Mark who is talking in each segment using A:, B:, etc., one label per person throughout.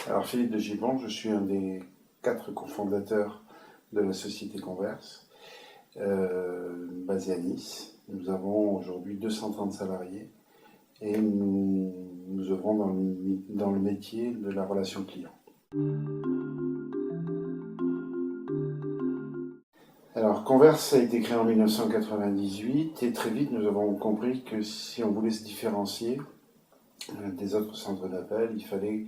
A: Alors Philippe de Gibon, je suis un des 4 cofondateurs de la société Converse, basée à Nice. Nous avons aujourd'hui 230 salariés et nous œuvrons dans le métier de la relation client. Alors Converse a été créé en 1998 et très vite nous avons compris que si on voulait se différencier des autres centres d'appel, il fallait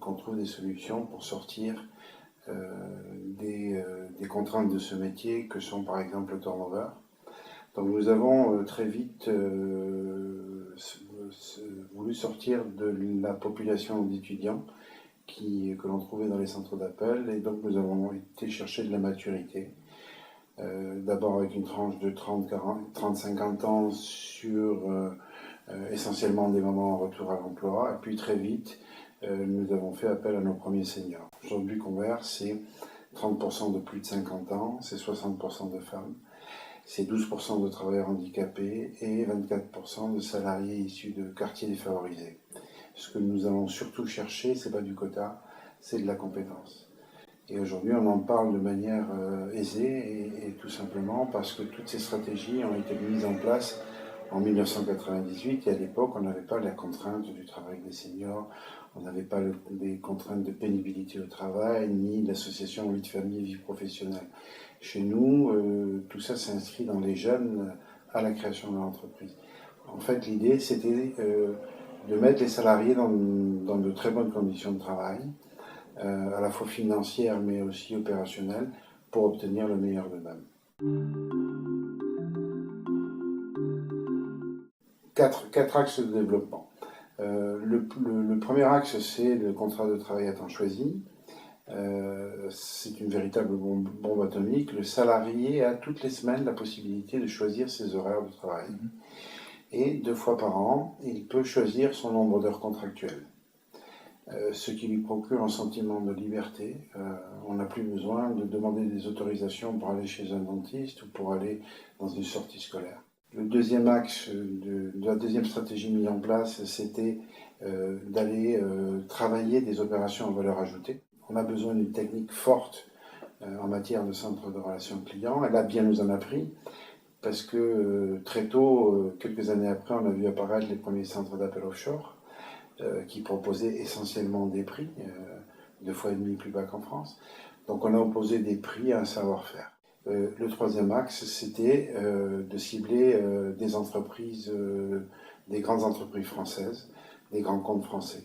A: qu'on trouve des solutions pour sortir des contraintes de ce métier que sont par exemple le turnover. Donc nous avons très vite voulu sortir de la population d'étudiants que l'on trouvait dans les centres d'appel, et donc nous avons été chercher de la maturité. D'abord avec une tranche de 30-50 ans sur essentiellement des mamans en retour à l'emploi, et puis très vite nous avons fait appel à nos premiers seniors. Aujourd'hui Converse, c'est 30% de plus de 50 ans, c'est 60% de femmes, c'est 12% de travailleurs handicapés et 24% de salariés issus de quartiers défavorisés. Ce que nous allons surtout chercher, c'est pas du quota, c'est de la compétence. Et aujourd'hui, on en parle de manière aisée et tout simplement parce que toutes ces stratégies ont été mises en place en 1998, et à l'époque, on n'avait pas la contrainte du travail des seniors, on n'avait pas des contraintes de pénibilité au travail, ni l'association vie de famille et vie professionnelle. Chez nous, tout ça s'inscrit dans les jeunes à la création de l'entreprise. En fait, l'idée, c'était de mettre les salariés dans de très bonnes conditions de travail, à la fois financières mais aussi opérationnelles, pour obtenir le meilleur d'eux-mêmes. Quatre axes de développement. Le premier axe, c'est le contrat de travail à temps choisi. C'est une véritable bombe atomique. Le salarié a toutes les semaines la possibilité de choisir ses horaires de travail. Et 2 fois par an, il peut choisir son nombre d'heures contractuelles. Ce qui lui procure un sentiment de liberté. On n'a plus besoin de demander des autorisations pour aller chez un dentiste ou pour aller dans une sortie scolaire. Le deuxième axe de la deuxième stratégie mise en place, c'était d'aller travailler des opérations à valeur ajoutée. On a besoin d'une technique forte en matière de centre de relations clients. Elle a bien nous en a pris, parce que très tôt, quelques années après, on a vu apparaître les premiers centres d'appel offshore qui proposaient essentiellement des prix, 2,5 fois plus bas qu'en France. Donc on a opposé des prix à un savoir-faire. Le troisième axe, c'était de cibler des entreprises, des grandes entreprises françaises, des grands comptes français.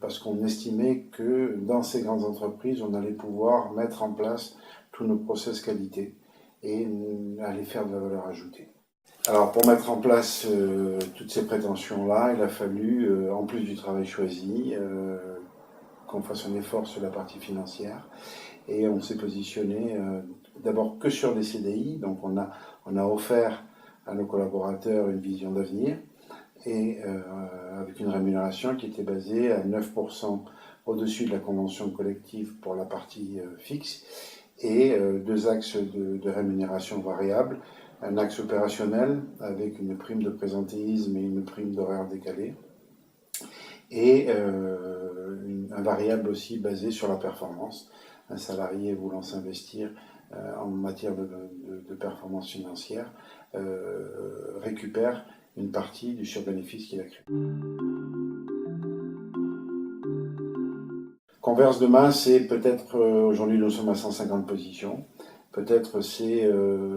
A: Parce qu'on estimait que dans ces grandes entreprises, on allait pouvoir mettre en place tous nos process qualité et aller faire de la valeur ajoutée. Alors pour mettre en place toutes ces prétentions-là, il a fallu, en plus du travail choisi, qu'on fasse un effort sur la partie financière. Et on s'est positionné d'abord que sur des CDI, donc on a offert à nos collaborateurs une vision d'avenir, et avec une rémunération qui était basée à 9% au-dessus de la convention collective pour la partie fixe, et 2 axes de rémunération variable, un axe opérationnel avec une prime de présentéisme et une prime d'horaire décalé, et un variable aussi basé sur la performance. Un salarié voulant s'investir en matière de performance financière récupère une partie du surbénéfice qu'il a créé. Converse demain, c'est peut-être, aujourd'hui nous sommes à 150 positions, peut-être c'est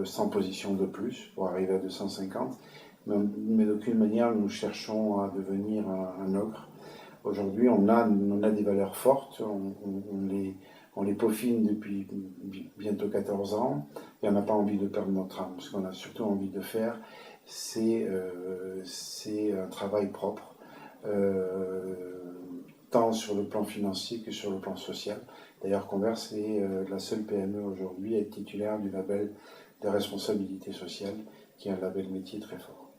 A: 100 positions de plus pour arriver à 250, mais d'aucune manière nous cherchons à devenir un ogre. Aujourd'hui, on a des valeurs fortes, on les peaufine depuis bientôt 14 ans, et on n'a pas envie de perdre notre âme. Ce qu'on a surtout envie de faire, c'est un travail propre, tant sur le plan financier que sur le plan social. D'ailleurs, Converse est la seule PME aujourd'hui à être titulaire du label de responsabilité sociale, qui est un label métier très fort.